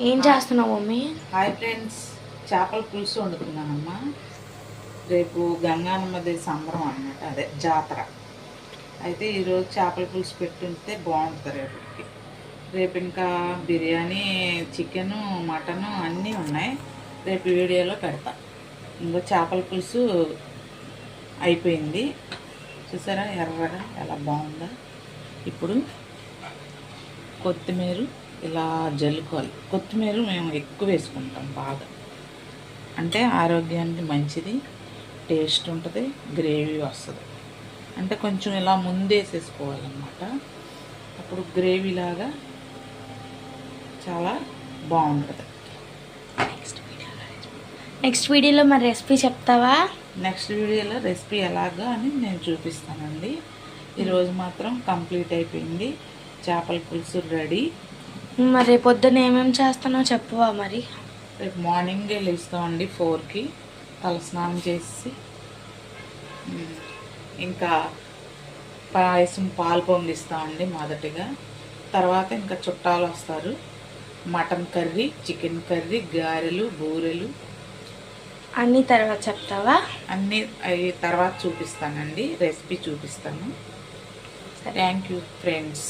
ఏం చేస్తున్నావు mummy? Hi friends, చేపల పులుసు వండుతున్నానమ్మా. రేపు గంగానమ్మ దేవి సంబరం అన్నమాట, అదే జాతర. అయితే ఈరోజు చేపల పులుసు పెట్టుంటే బాగుంటుంది రేపటికి. రేపు ఇంకా బిర్యానీ, చికెను, మటను అన్నీ ఉన్నాయి. రేపు వీడియోలో పెడతా. ఇంకో చేపల పులుసు అయిపోయింది, చూసారా ఎర్రగా ఎలా బాగుందో. ఇప్పుడు కొత్తిమీర ఇలా జల్లుకోవాలి. కొత్తిమీర మేము ఎక్కువ వేసుకుంటాం బాగా, అంటే ఆరోగ్యానికి మంచిది, టేస్ట్ ఉంటుంది, గ్రేవీ వస్తుంది. అంటే కొంచెం ఇలా ముందేసేసుకోవాలన్నమాట, అప్పుడు గ్రేవీలాగా చాలా బాగుంటుంది. నెక్స్ట్ వీడియోలో మరి రెసిపీ చెప్తావా? నెక్స్ట్ వీడియోలో రెసిపీ ఎలాగా అని నేను చూపిస్తానండి. ఈరోజు మాత్రం కంప్లీట్ అయిపోయింది, చేపల పులుసు రెడీ. మరి పొద్దున్న ఏమేమి చేస్తానో చెప్పవా మరి? రేపు మార్నింగే లేస్తామండి 4కి, తలస్నానం చేసి ఇంకా పాయసం పాలు పొంగిస్తామండి మొదటిగా. తర్వాత ఇంకా చుట్టాలు వస్తారు, మటన్ కర్రీ, చికెన్ కర్రీ, గారెలు, బూరెలు అన్నీ తర్వాత చెప్తావా? అన్నీ అవి తర్వాత చూపిస్తానండి, రెసిపీ చూపిస్తాను. Thank you friends.